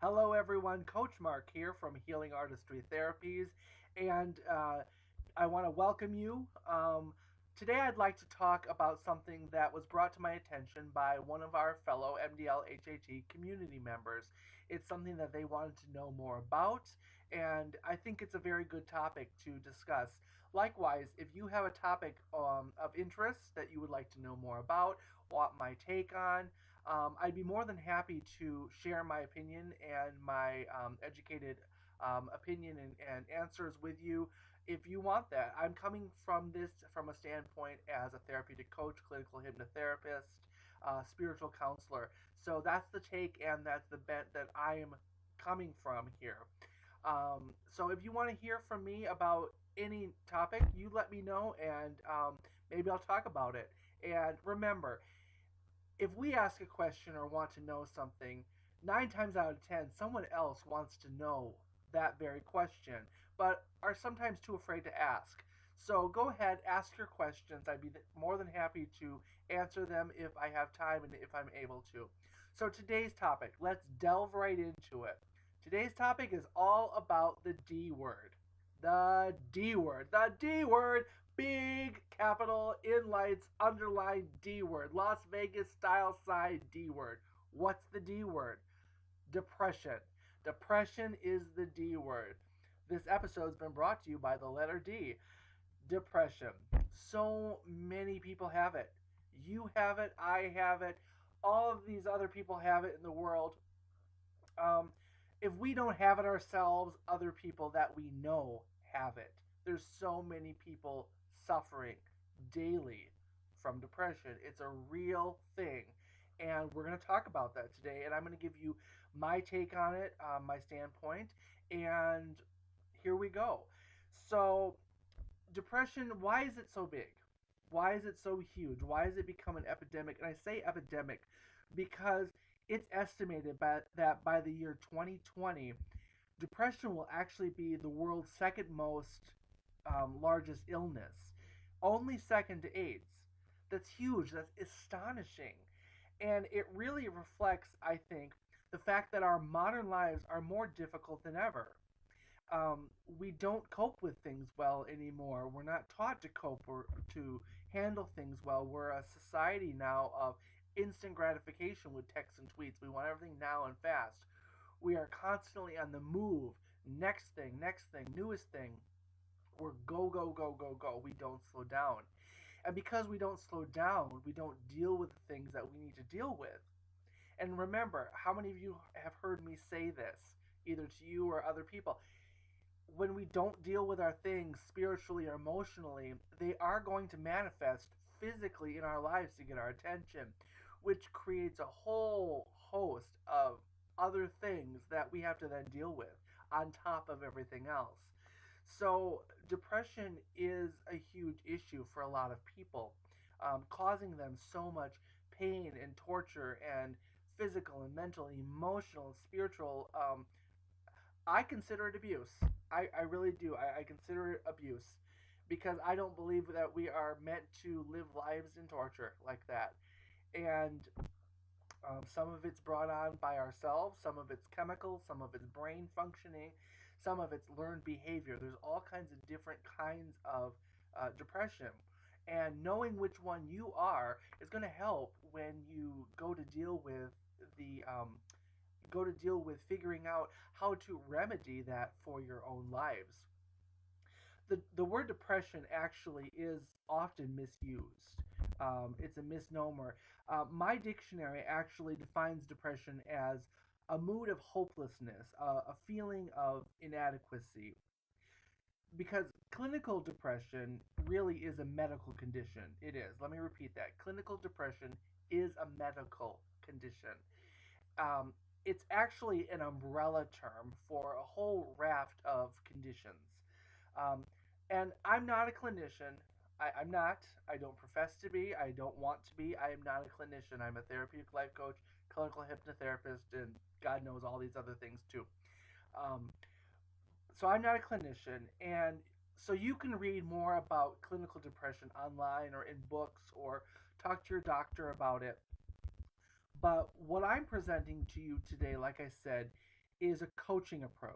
Hello, everyone. Coach Mark here from Healing Artistry Therapies, and I want to welcome you. Today, I'd like to talk about something that was brought to my attention by one of our fellow MDLHAT community members. It's something that they wanted to know more about, and I think it's a very good topic to discuss. Likewise, if you have a topic of interest that you would like to know more about, want my take on, I'd be more than happy to share my opinion and my educated opinion and answers with you if you want that. I'm coming from this from a standpoint as a therapeutic coach, clinical hypnotherapist, spiritual counselor. So that's the take and that's the bent that I am coming from here. So if you want to hear from me about any topic, you let me know and maybe I'll talk about it. And remember, if we ask a question or want to know something, 9 times out of 10, someone else wants to know that very question, but are sometimes too afraid to ask. So go ahead, ask your questions. I'd be more than happy to answer them if I have time and if I'm able to. So today's topic, let's delve right into it. Today's topic is all about the D word. The D word. The D word. Big capital in lights underlined D word. Las Vegas style side D word. What's the D word? Depression. Depression is the D word. This episode's been brought to you by the letter D. Depression. So many people have it. You have it. I have it. All of these other people have it in the world. Um, if we don't have it ourselves, other people that we know have it. There's so many people suffering daily from depression. It's a real thing. And we're going to talk about that today. And I'm going to give you my take on it, my standpoint. And here we go. So, depression, why is it so big? Why is it so huge? Why has it become an epidemic? And I say epidemic because it's estimated that by the year 2020, depression will actually be the world's second most largest illness, only second to AIDS. That's huge. That's astonishing. And it really reflects, I think, the fact that our modern lives are more difficult than ever. We don't cope with things well anymore. We're not taught to cope or to handle things well. We're a society now of instant gratification with texts and tweets. We want everything now and fast. We are constantly on the move. Next thing, newest thing. We're go, go, go, go, go. We don't slow down. And because we don't slow down, we don't deal with the things that we need to deal with. And remember, how many of you have heard me say this, either to you or other people? When we don't deal with our things spiritually or emotionally, they are going to manifest physically in our lives to get our attention, which creates a whole host of other things that we have to then deal with on top of everything else. So, depression is a huge issue for a lot of people, causing them so much pain and torture and physical and mental, and emotional, and spiritual. I consider it abuse. I really do. I consider it abuse because I don't believe that we are meant to live lives in torture like that. And some of it's brought on by ourselves, some of it's chemical, some of it's brain functioning, some of it's learned behavior. There's all kinds of different kinds of depression. And knowing which one you are is going to help when you go to deal with figuring out how to remedy that for your own lives. The word depression actually is often misused. It's a misnomer. My dictionary actually defines depression as a mood of hopelessness, a feeling of inadequacy. Because clinical depression really is a medical condition. It is. Let me repeat that. Clinical depression is a medical condition. Um, it's actually an umbrella term for a whole raft of conditions. Um, and I'm not a clinician. I'm not. I don't profess to be. I don't want to be. I am not a clinician. I'm a therapeutic life coach, clinical hypnotherapist, and God knows all these other things too. Um, so I'm not a clinician, and so you can read more about clinical depression online or in books or talk to your doctor about it. But what I'm presenting to you today, like I said, is a coaching approach,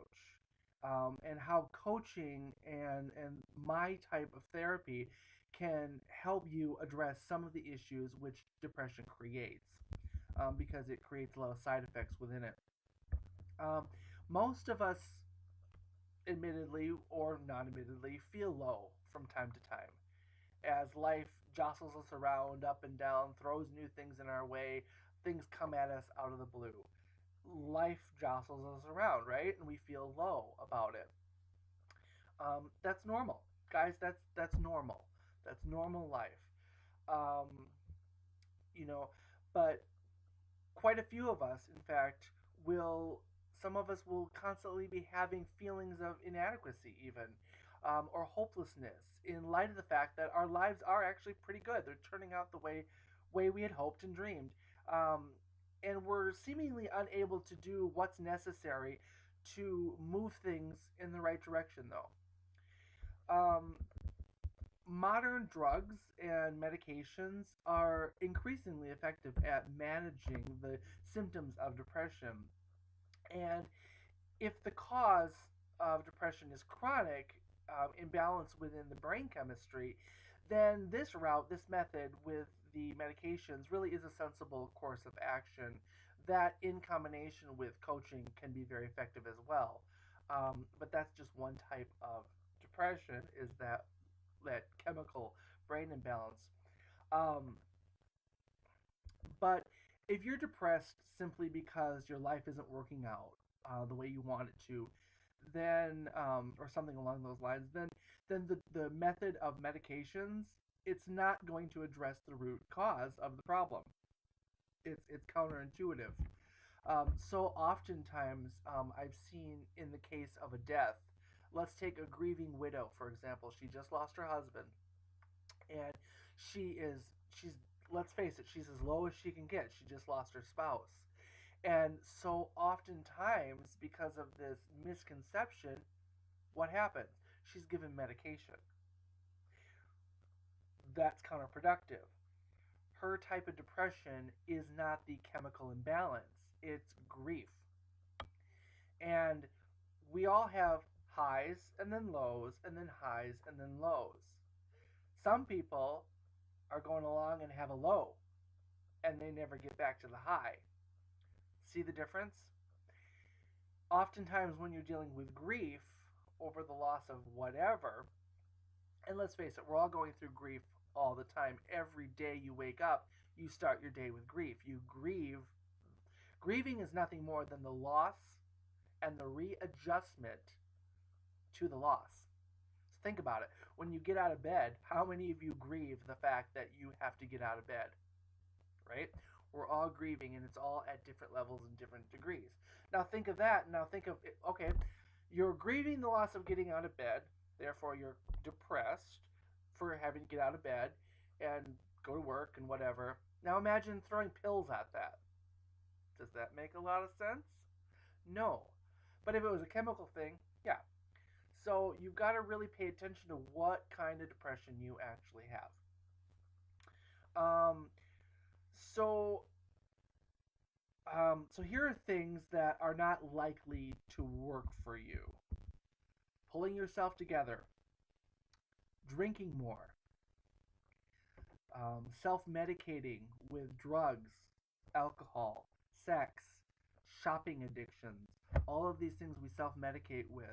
and how coaching and my type of therapy can help you address some of the issues which depression creates, because it creates a lot of side effects within it. Um, Most of us, admittedly or non admittedly, feel low from time to time as life jostles us around, up and down, throws new things in our way, things come at us out of the blue. Life jostles us around, right? And we feel low about it. That's normal, guys. That's normal. That's normal life. Um, you know, but quite a few of us, in fact, will. Some of us will constantly be having feelings of inadequacy, even, or hopelessness, in light of the fact that our lives are actually pretty good. They're turning out the way we had hoped and dreamed, um, and we're seemingly unable to do what's necessary to move things in the right direction, though. Um, Modern drugs and medications are increasingly effective at managing the symptoms of depression. And if the cause of depression is chronic imbalance within the brain chemistry, then this route, this method with the medications, really is a sensible course of action that, in combination with coaching, can be very effective as well. But that's just one type of depression, is that chemical brain imbalance. Um, but if you're depressed simply because your life isn't working out the way you want it to, then or something along those lines, then the method of medications, it's not going to address the root cause of the problem. It's counterintuitive. So oftentimes, I've seen in the case of a death, let's take a grieving widow for example. She just lost her husband, and she's let's face it, she's as low as she can get. She just lost her spouse. And so oftentimes, because of this misconception, what happens? She's given medication. That's counterproductive. Her type of depression is not the chemical imbalance, it's grief. And we all have highs and then lows and then highs and then lows. Some people are going along and have a low and they never get back to the high. See the difference? Oftentimes, when you're dealing with grief over the loss of whatever, and let's face it, we're all going through grief all the time. Every day you wake up, you start your day with grief. You grieve. Grieving is nothing more than the loss and the readjustment to the loss. So think about it. When you get out of bed, how many of you grieve the fact that you have to get out of bed? Right? We're all grieving, and it's all at different levels and different degrees. Now think of that. Now think of it. Okay, you're grieving the loss of getting out of bed. Therefore, you're depressed for having to get out of bed and go to work and whatever. Now imagine throwing pills at that. Does that make a lot of sense? No. But if it was a chemical thing, yeah. So you've got to really pay attention to what kind of depression you actually have. So so here are things that are not likely to work for you: pulling yourself together, drinking more, self-medicating with drugs, alcohol, sex, shopping addictions. All of these things we self-medicate with.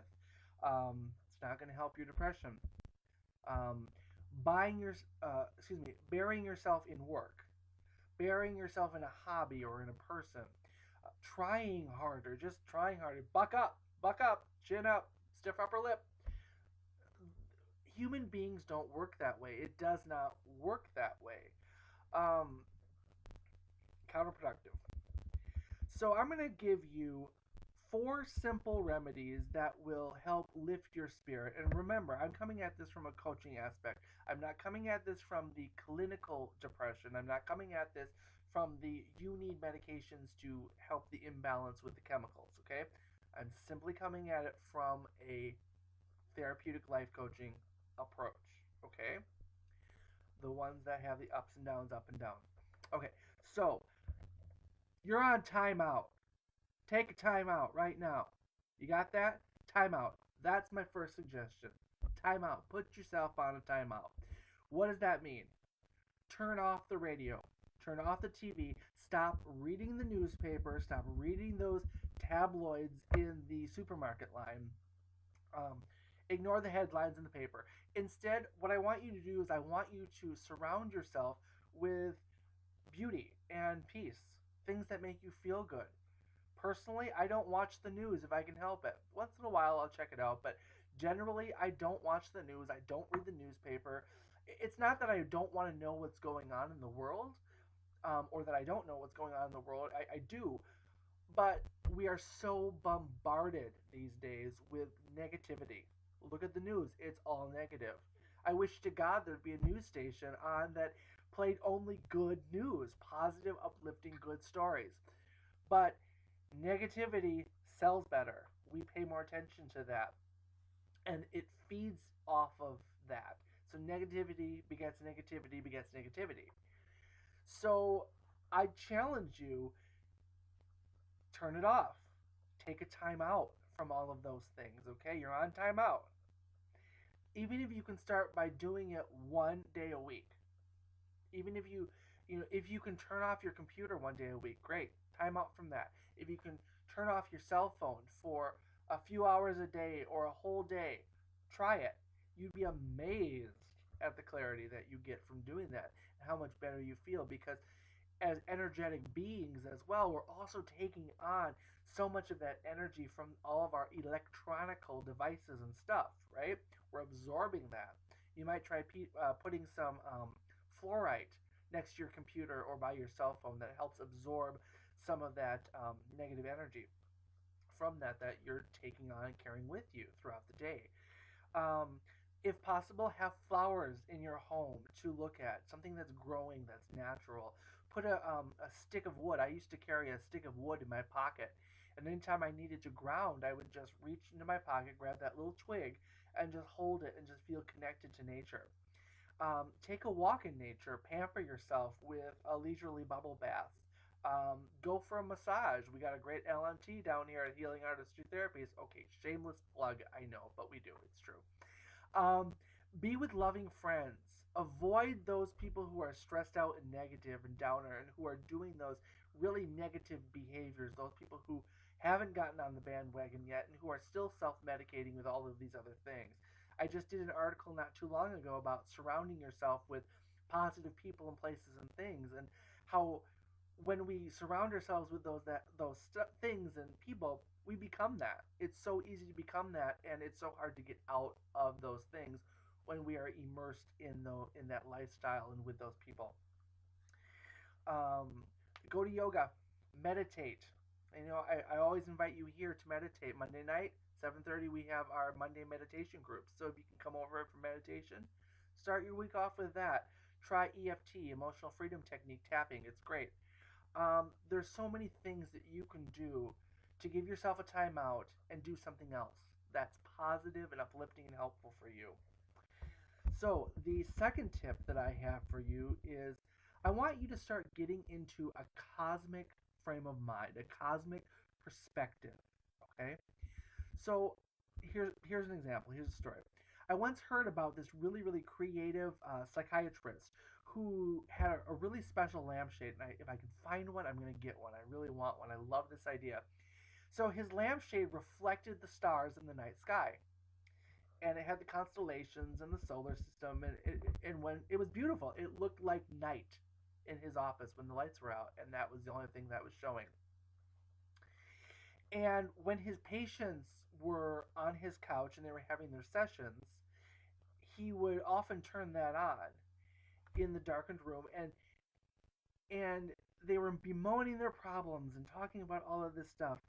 It's not going to help your depression. Um, burying yourself in work, burying yourself in a hobby or in a person, trying harder, just trying harder. Buck up, chin up, stiff upper lip. Human beings don't work that way. It does not work that way. Um, Counterproductive. So I'm going to give you 4 simple remedies that will help lift your spirit. And remember, I'm coming at this from a coaching aspect. I'm not coming at this from the clinical depression. I'm not coming at this from the you need medications to help the imbalance with the chemicals, okay? I'm simply coming at it from a therapeutic life coaching approach, okay? The ones that have the ups and downs, up and down. Okay, so you're on timeout. Take a time out right now. You got that? Time out. That's my first suggestion. Time out. Put yourself on a timeout. What does that mean? Turn off the radio. Turn off the TV. Stop reading the newspaper. Stop reading those tabloids in the supermarket line. Um, Ignore the headlines in the paper. Instead, what I want you to do is I want you to surround yourself with beauty and peace, things that make you feel good. Personally, I don't watch the news if I can help it. Once in a while, I'll check it out, but generally, I don't watch the news. I don't read the newspaper. It's not that I don't want to know what's going on in the world, or that I don't know what's going on in the world. I do, but we are so bombarded these days with negativity. Look at the news, it's all negative. I wish to God there'd be a news station on that played only good news, positive, uplifting, good stories. But negativity sells better. We pay more attention to that. And it feeds off of that. So negativity begets negativity begets negativity. So I challenge you, turn it off. Take a time out from all of those things, okay? You're on timeout. Even if you can start by doing it 1 day a week. Even if if you can turn off your computer 1 day a week, great. Time out from that. If you can turn off your cell phone for a few hours a day or a whole day, try it. You'd be amazed at the clarity that you get from doing that and how much better you feel, because as energetic beings as well, we're also taking on so much of that energy from all of our electronical devices and stuff, right? We're absorbing that. You might try putting some fluorite next to your computer or by your cell phone that helps absorb some of that negative energy from that you're taking on and carrying with you throughout the day. Um, if possible, have flowers in your home to look at, something that's growing, that's natural. Put a stick of wood. I used to carry a stick of wood in my pocket, and anytime I needed to ground, I would just reach into my pocket, grab that little twig, and just hold it and just feel connected to nature. Take a walk in nature. Pamper yourself with a leisurely bubble bath. Go for a massage. We got a great LMT down here at Healing Artistry Therapies. Okay, shameless plug, I know, but we do. It's true. Um, be with loving friends. Avoid those people who are stressed out and negative and downer and who are doing those really negative behaviors. Those people who haven't gotten on the bandwagon yet and who are still self medicating with all of these other things. I just did an article not too long ago about surrounding yourself with positive people and places and things, and how when we surround ourselves with things and people, we become that. It's so easy to become that, and it's so hard to get out of those things when we are immersed in that lifestyle and with those people. Um, Go to yoga, meditate. I always invite you here to meditate. Monday night, 7:30, we have our Monday meditation group. So if you can come over for meditation, start your week off with that. Try EFT, Emotional Freedom Technique tapping. It's great. There's so many things that you can do to give yourself a timeout and do something else that's positive and uplifting and helpful for you. So, the second tip that I have for you is I want you to start getting into a cosmic frame of mind, a cosmic perspective. Okay? So, here's an example. Here's a story. I once heard about this really creative psychiatrist who had a really special lampshade. And if I can find one, I'm going to get one. I really want one. I love this idea. So his lampshade reflected the stars in the night sky, and it had the constellations and the solar system, and when it was beautiful, it looked like night in his office when the lights were out, and that was the only thing that was showing. And when his patients were on his couch and they were having their sessions, he would often turn that on in the darkened room, and they were bemoaning their problems and talking about all of this stuff.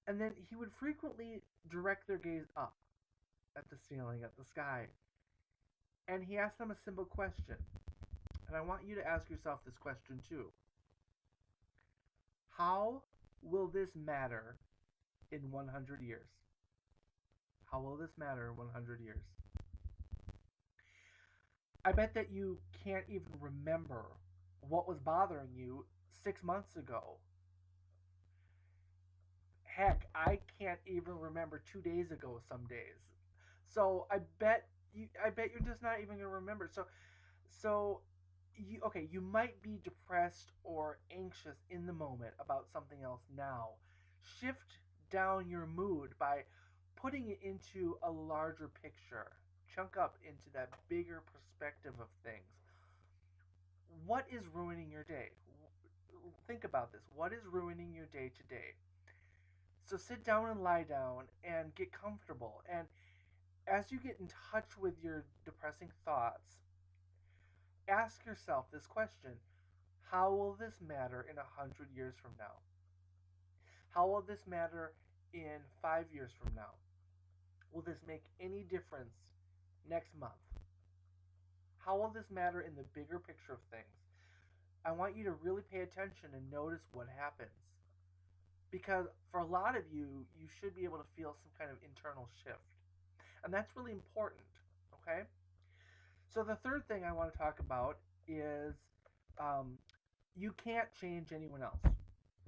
And then he would frequently direct their gaze up at the ceiling, at the sky. And he asked them a simple question. And I want you to ask yourself this question too. How will this matter in 100 years? How will this matter in 100 years? I bet that you can't even remember what was bothering you 6 months ago. Heck, I can't even remember 2 days ago some days. So I bet you're just not even gonna remember. So you okay, you might be depressed or anxious in the moment about something else now. Shift down your mood by putting it into a larger picture. Chunk up into that bigger perspective of things. What is ruining your day? Think about this. What is ruining your day today? So sit down and lie down and get comfortable. And as you get in touch with your depressing thoughts, ask yourself this question: how will this matter in 100 years from now? How will this matter in 5 years from now? Will this make any difference next month? How will this matter in the bigger picture of things? I want you to really pay attention and notice what happens. Because for a lot of you, you should be able to feel some kind of internal shift. And that's really important, okay? So the third thing I want to talk about is um, you can't change anyone else,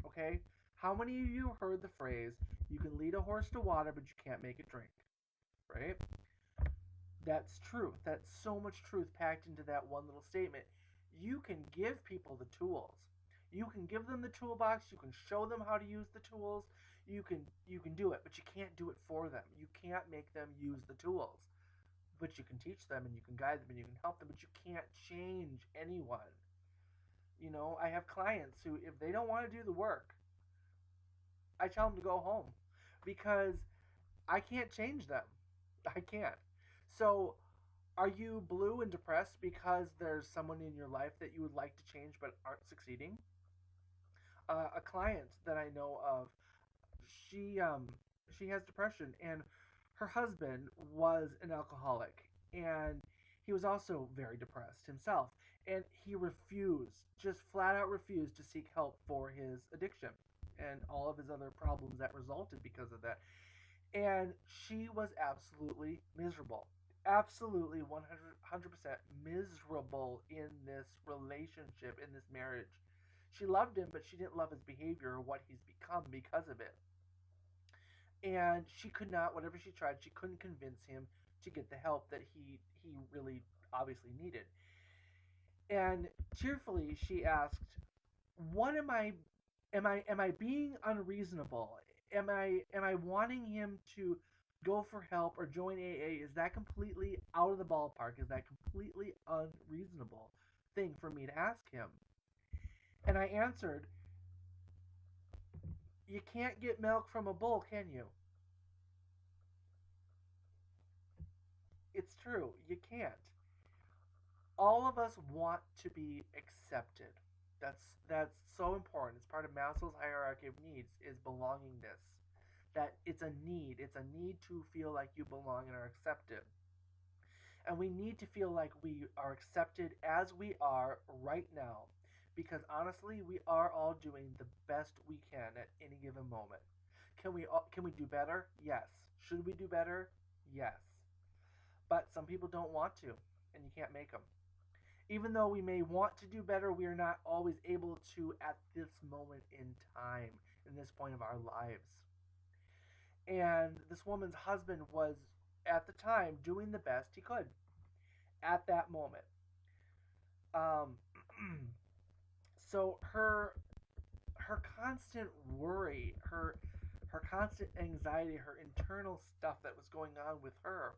okay? How many of you heard the phrase, you can lead a horse to water, but you can't make it drink, right? That's truth. That's so much truth packed into that one little statement. You can give people the tools. You can give them the toolbox, you can show them how to use the tools. You can do it, but you can't do it for them. You can't make them use the tools. But you can teach them and you can guide them and you can help them, but you can't change anyone. I have clients who, if they don't want to do the work, I tell them to go home because I can't change them. I can't. So, are you blue and depressed because there's someone in your life that you would like to change but aren't succeeding? A client that I know of, she um she has depression, and her husband was an alcoholic, and he was also very depressed himself, and he refused, just flat out refused to seek help for his addiction and all of his other problems that resulted because of that. And she was absolutely miserable, absolutely 100% miserable in this relationship, in this marriage. She loved him, but she didn't love his behavior or what he's become because of it. And she could not, whatever she tried, she couldn't convince him to get the help that he really obviously needed. And cheerfully she asked, what am I being unreasonable? Am I wanting him to go for help or join AA? Is that completely out of the ballpark? Is that completely unreasonable thing for me to ask him? And I answered, you can't get milk from a bull, can you? It's true, you can't. All of us want to be accepted. That's so important. It's part of Maslow's hierarchy of needs is belongingness. That it's a need. It's a need to feel like you belong and are accepted. And we need to feel like we are accepted as we are right now. Because honestly, we are all doing the best we can at any given moment. Can we do better? Yes. Should we do better? Yes. But some people don't want to, and you can't make them. Even though we may want to do better, we are not always able to at this moment in time, in this point of our lives. And this woman's husband was, at the time, doing the best he could at that moment. Um, so her constant worry, her constant anxiety, her internal stuff that was going on with her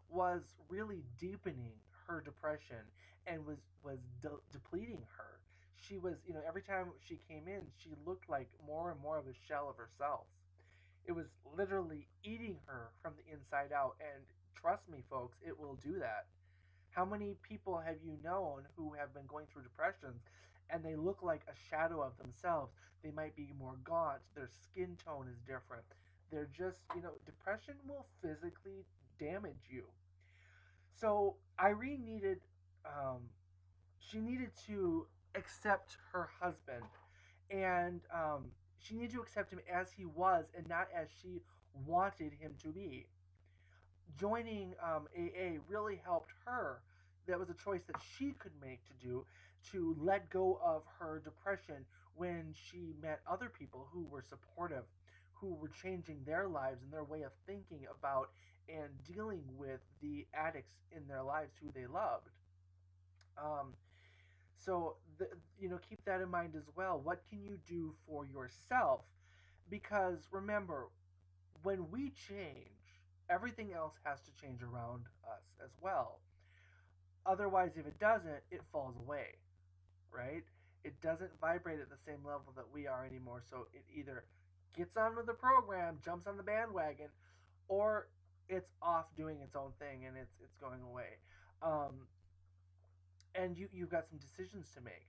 was really deepening her depression and was depleting her. She was, every time she came in, she looked like more and more of a shell of herself. It was literally eating her from the inside out, and trust me, folks, it will do that. How many people have you known who have been going through depressions and they look like a shadow of themselves? They might be more gaunt, their skin tone is different. They're just, depression will physically damage you. So Irene needed, she needed to accept her husband, and she needed to accept him as he was and not as she wanted him to be. Joining AA really helped her. That was a choice that she could make to do, to let go of her depression when she met other people who were supportive, who were changing their lives and their way of thinking about and dealing with the addicts in their lives who they loved. Um, so, keep that in mind as well. What can you do for yourself? Because remember, when we change, everything else has to change around us as well. Otherwise, if it doesn't, it falls away, right? It doesn't vibrate at the same level that we are anymore. So it either gets on with the program, jumps on the bandwagon, or it's off doing its own thing and it's going away. Um, and you've got some decisions to make.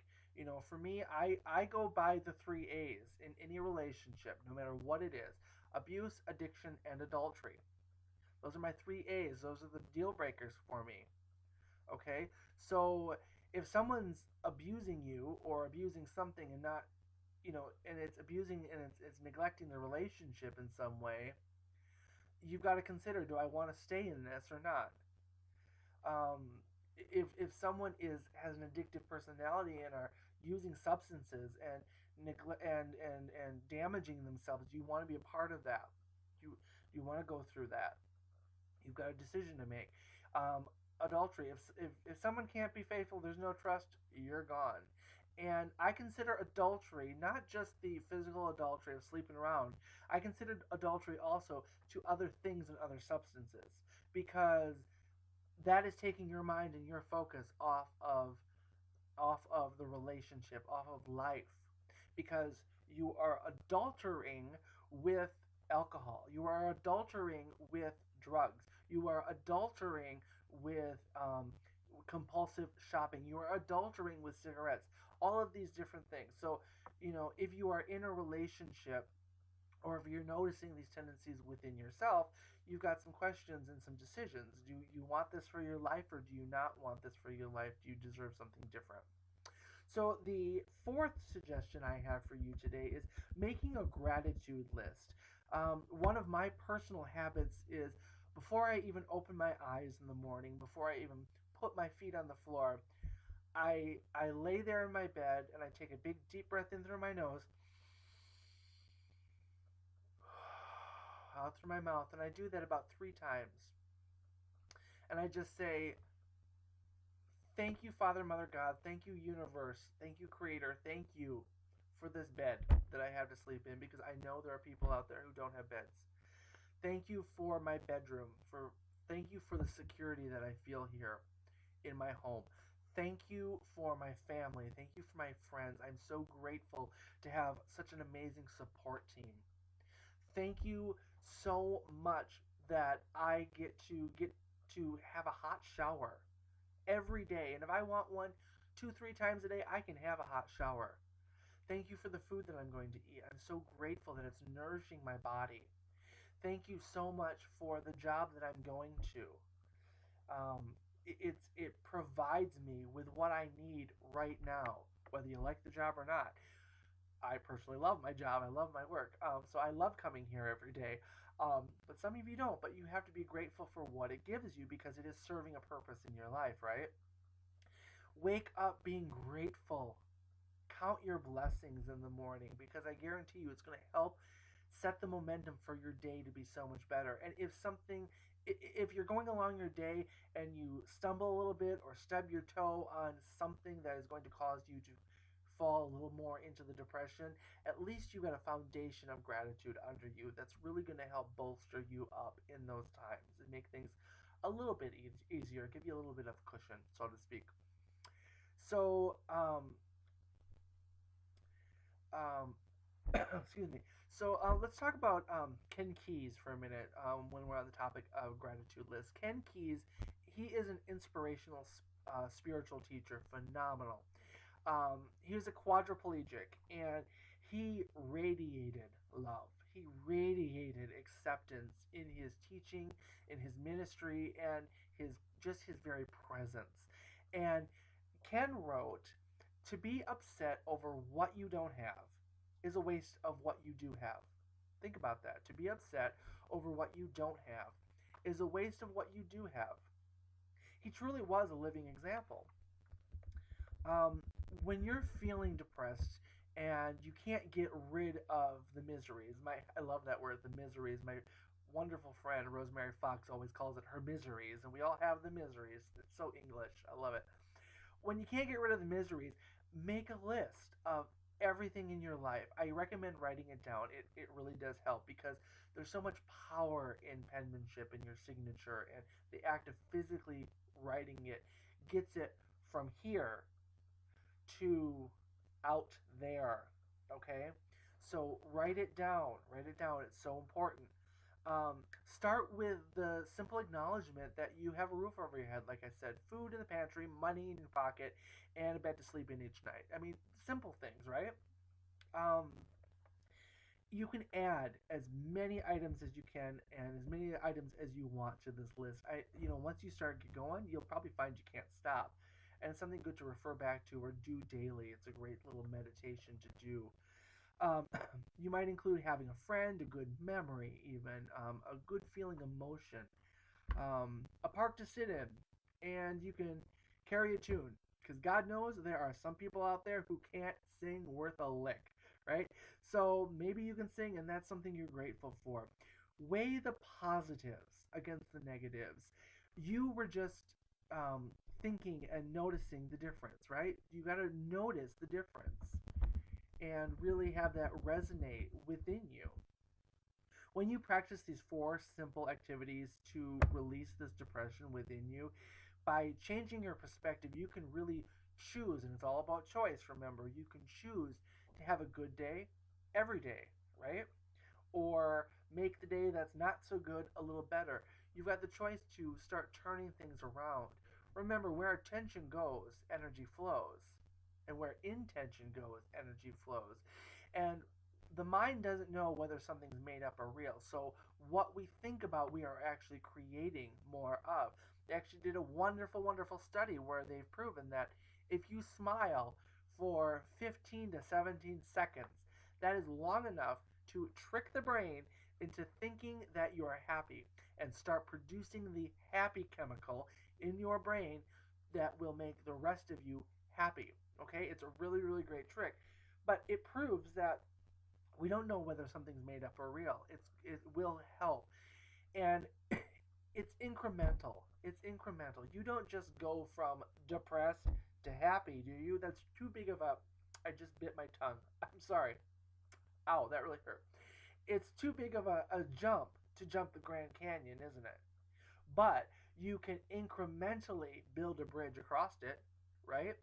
For me, I go by the three A's in any relationship, no matter what it is: abuse, addiction, and adultery. Those are my three A's. Those are the deal breakers for me. Okay? So if someone's abusing you or abusing something and not, and it's abusing and it's neglecting the relationship in some way, you've got to consider, do I want to stay in this or not? If someone has an addictive personality and are using substances and and damaging themselves, do you want to be a part of that? You want to go through that? You've got a decision to make. Adultery. If someone can't be faithful, there's no trust. You're gone. And I consider adultery not just the physical adultery of sleeping around. I consider adultery also to other things and other substances, because that is taking your mind and your focus off of the relationship, off of life, because you are adultering with alcohol. You are adultering with drugs. You are adultering with compulsive shopping. You are adultering with cigarettes. All of these different things. So, if you are in a relationship, or if you're noticing these tendencies within yourself, you've got some questions and some decisions. Do you want this for your life, or do you not want this for your life? Do you deserve something different? So, the fourth suggestion I have for you today is making a gratitude list. One of my personal habits is, before I even open my eyes in the morning, before I even put my feet on the floor, I lay there in my bed and I take a big deep breath in through my nose, out through my mouth, and I do that about 3 times. And I just say, thank you, Father, Mother, God. Thank you, Universe. Thank you, Creator. Thank you for this bed that I have to sleep in, because I know there are people out there who don't have beds. Thank you for my bedroom. Thank you for the security that I feel here in my home. Thank you for my family. Thank you for my friends. I'm so grateful to have such an amazing support team. Thank you so much that I get to have a hot shower every day. And if I want one 2, 3 times a day, I can have a hot shower. Thank you for the food that I'm going to eat. I'm so grateful that it's nourishing my body. Thank you so much for the job that I'm going to. It provides me with what I need right now, whether you like the job or not. I personally love my job. I love my work. So I love coming here every day. But some of you don't. But you have to be grateful for what it gives you, because it is serving a purpose in your life, right? Wake up being grateful. Count your blessings in the morning, because I guarantee you it's going to help set the momentum for your day to be so much better. And if you're going along your day and you stumble a little bit or stub your toe on something that is going to cause you to fall a little more into the depression, at least you got a foundation of gratitude under you that's really going to help bolster you up in those times and make things a little bit easier, give you a little bit of cushion, so to speak. So, um, excuse me. So let's talk about Ken Keyes for a minute when we're on the topic of gratitude list. Ken Keyes, he is an inspirational spiritual teacher, phenomenal. He was a quadriplegic, and he radiated love. He radiated acceptance in his teaching, in his ministry, and his very presence. And Ken wrote, "To be upset over what you don't have is a waste of what you do have." Think about that. To be upset over what you don't have is a waste of what you do have. He truly was a living example. Um, when you're feeling depressed and you can't get rid of the miseries. I love that word, the miseries. My wonderful friend Rosemary Fox always calls it her miseries, and we all have the miseries. It's so English. I love it. When you can't get rid of the miseries, make a list of everything in your life. I recommend writing it down. It really does help because there's so much power in penmanship and your signature, and the act of physically writing it gets it from here to out there. Okay? So write it down. Write it down. It's so important. Start with the simple acknowledgement that you have a roof over your head, like I said, food in the pantry, money in your pocket, and a bed to sleep in each night. I mean, simple things, right? Um, you can add as many items as you can and as many items as you want to this list. Once you start going, you'll probably find you can't stop. And it's something good to refer back to or do daily. It's a great little meditation to do. Um, you might include having a friend, a good memory, even a good feeling emotion, a park to sit in, and you can carry a tune. Because God knows there are some people out there who can't sing worth a lick, right? So maybe you can sing, and that's something you're grateful for. Weigh the positives against the negatives. You were just um, thinking and noticing the difference, right? You got to notice the difference and really have that resonate within you. When you practice these four simple activities to release this depression within you, by changing your perspective, you can really choose, and it's all about choice, remember, you can choose to have a good day every day, right? Or make the day that's not so good a little better. You've got the choice to start turning things around. Remember, where attention goes, energy flows. And where intention goes, energy flows. And the mind doesn't know whether something's made up or real. So, what we think about, we are actually creating more of. They actually did a wonderful, wonderful study where they've proven that if you smile for 15 to 17 seconds, that is long enough to trick the brain into thinking that you are happy and start producing the happy chemical in your brain that will make the rest of you happy. Okay, it's a really, really great trick, but it proves that we don't know whether something's made up or real. It will help, and it's incremental. It's incremental. You don't just go from depressed to happy, do you? That's too big of a. I just bit my tongue. I'm sorry. Ow, that really hurt. It's too big of a jump to jump the Grand Canyon, isn't it? But you can incrementally build a bridge across it, right?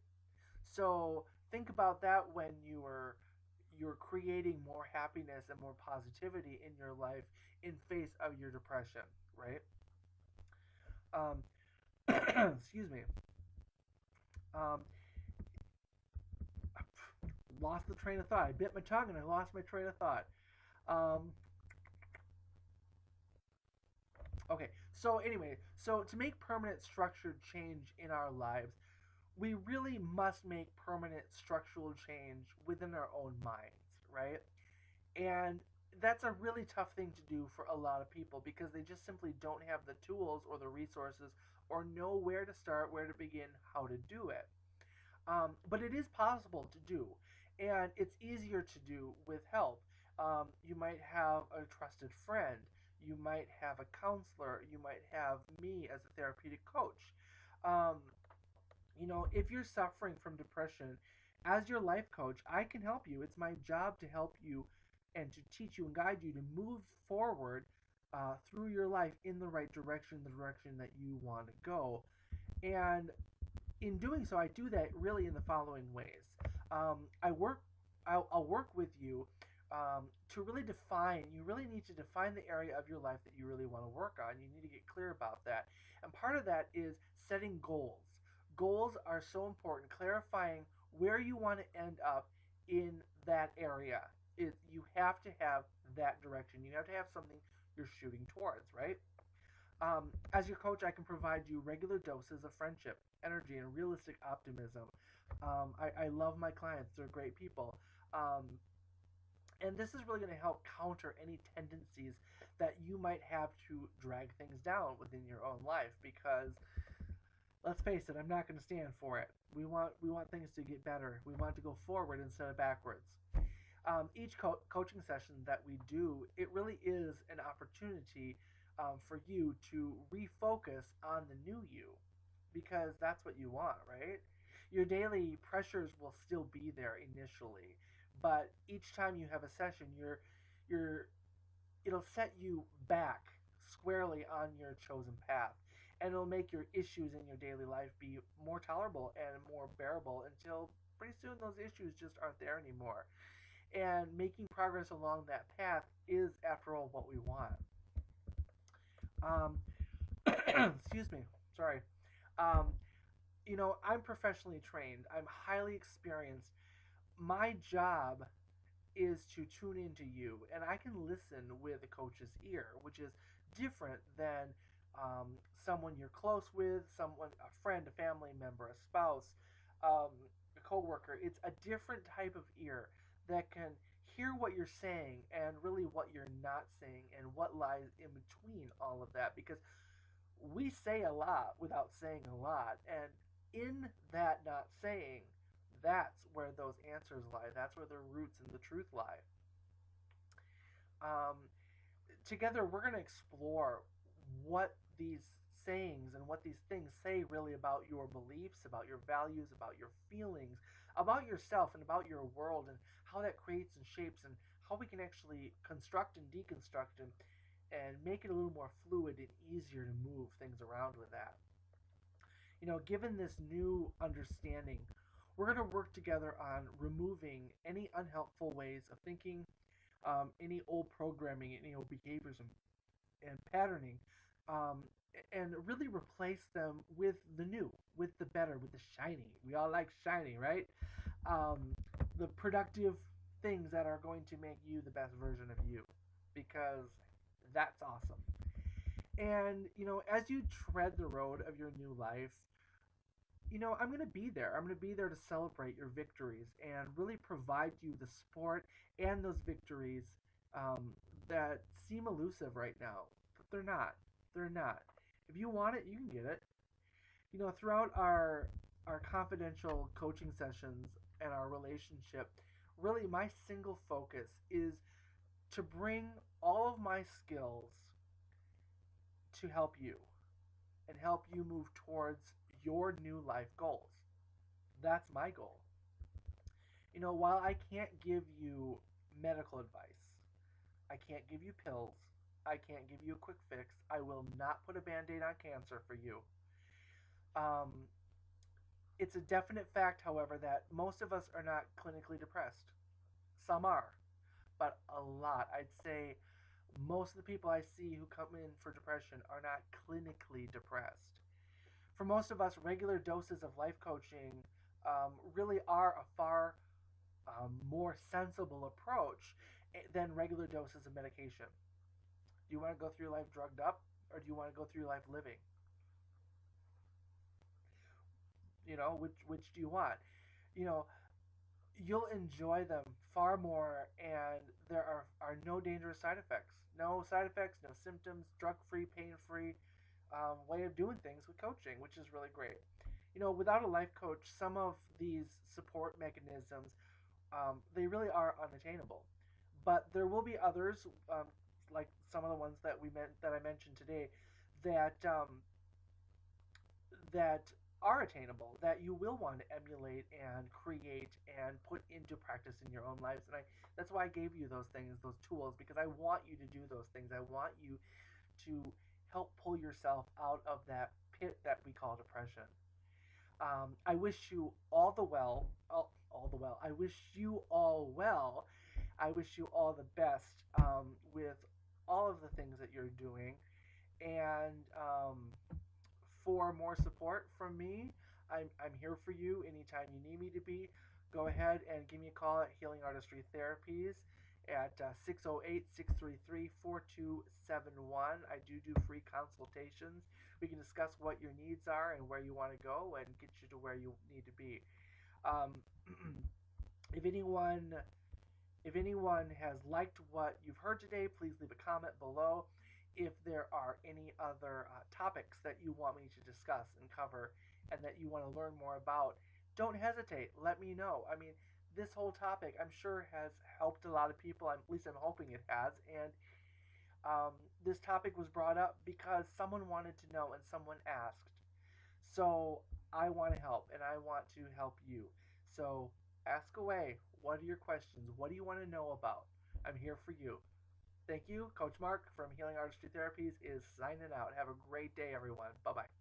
So think about that when you're creating more happiness and more positivity in your life in face of your depression, right? Um, excuse me. Um, lost the train of thought. I bit my tongue and I lost my train of thought. Um, okay, so anyway, so to make permanent structured change in our lives, we really must make permanent structural change within our own minds, right? And that's a really tough thing to do for a lot of people because they just simply don't have the tools or the resources or know where to start, where to begin, how to do it. But it is possible to do, and it's easier to do with help. You might have a trusted friend, you might have a counselor, you might have me as a therapeutic coach. Um, if you're suffering from depression, as your life coach, I can help you. It's my job to help you and to teach you and guide you to move forward through your life in the right direction, the direction that you want to go. And in doing so, I do that really in the following ways. I work, I'll work with you to really define. You really need to define the area of your life that you really want to work on. You need to get clear about that, and part of that is setting goals. Goals are so important. Clarifying where you want to end up in that area. You have to have that direction. You have to have something you're shooting towards, right? As your coach, I can provide you regular doses of friendship, energy, and realistic optimism. I love my clients, they're great people. Um, and this is really going to help counter any tendencies that you might have to drag things down within your own life because let's face it, I'm not going to stand for it. We want things to get better. We want to go forward instead of backwards. Each coaching session that we do, it really is an opportunity for you to refocus on the new you, because that's what you want, right? Your daily pressures will still be there initially, but each time you have a session, you're it'll set you back squarely on your chosen path, and it'll make your issues in your daily life be more tolerable and more bearable until pretty soon those issues just aren't there anymore. And making progress along that path is, after all, what we want. um, Excuse me, sorry. um, I'm professionally trained, I'm highly experienced. My job is to tune into you, and I can listen with a coach's ear, which is different than someone you're close with, someone, a friend, a family member, a spouse, um, a coworker. It's a different type of ear that can hear what you're saying and really what you're not saying and what lies in between all of that, because we say a lot without saying a lot, and in that not saying, that's where those answers lie. That's where the roots and the truth lie. Um, Together, we're going to explore what these sayings and what these things say really about your beliefs, about your values, about your feelings, about yourself, and about your world, and how that creates and shapes, and how we can actually construct and deconstruct and make it a little more fluid and easier to move things around with that. Given this new understanding, we're going to work together on removing any unhelpful ways of thinking, any old programming, any old behaviors and patterning, um, and really replace them with the new, with the better, with the shiny. We all like shiny, right? Um, the productive things that are going to make you the best version of you, because that's awesome. And, as you tread the road of your new life, I'm going to be there. I'm going to be there to celebrate your victories and really provide you the support and those victories um, that seem elusive right now, but they're not. They're not. If you want it, you can get it. Throughout our confidential coaching sessions and our relationship, really my single focus is to bring all of my skills to help you and help you move towards your new life goals. That's my goal. While I can't give you medical advice, I can't give you pills, I can't give you a quick fix, I will not put a band aid on cancer for you. Um, it's a definite fact, however, that most of us are not clinically depressed. Some are, but a lot. I'd say most of the people I see who come in for depression are not clinically depressed. For most of us, regular doses of life coaching really are a far more sensible approach than regular doses of medication. Do you want to go through life drugged up, or do you want to go through life living? Which do you want? You know, you'll enjoy them far more, and there are no dangerous side effects. No side effects, no symptoms, drug free, pain free way of doing things with coaching, which is really great. Without a life coach, some of these support mechanisms, they really are unattainable. But there will be others, like some of the ones that I mentioned today, that that are attainable, that you will want to emulate and create and put into practice in your own lives. And that's why I gave you those things, those tools, because I want you to do those things. I want you to help pull yourself out of that pit that we call depression. I wish you all the well, all the well. I wish you all well. I wish you all the best with all of the things that you're doing. And for more support from me, I'm here for you anytime you need me to be. Go ahead and give me a call at Healing Artistry Therapies at 608 633 4271. I do free consultations. We can discuss what your needs are and where you want to go and get you to where you need to be. Um, if anyone if anyone has liked what you've heard today, please leave a comment below. If there are any other topics that you want me to discuss and cover and that you want to learn more about, don't hesitate. Let me know. I mean, this whole topic, I'm sure, has helped a lot of people. At least I'm hoping it has. And um, this topic was brought up because someone wanted to know and someone asked. So I want to help and I want to help you. So ask away. What are your questions? What do you want to know about? I'm here for you. Thank you. Coach Mark from Healing Artistry Therapies is signing out. Have a great day, everyone. Bye bye.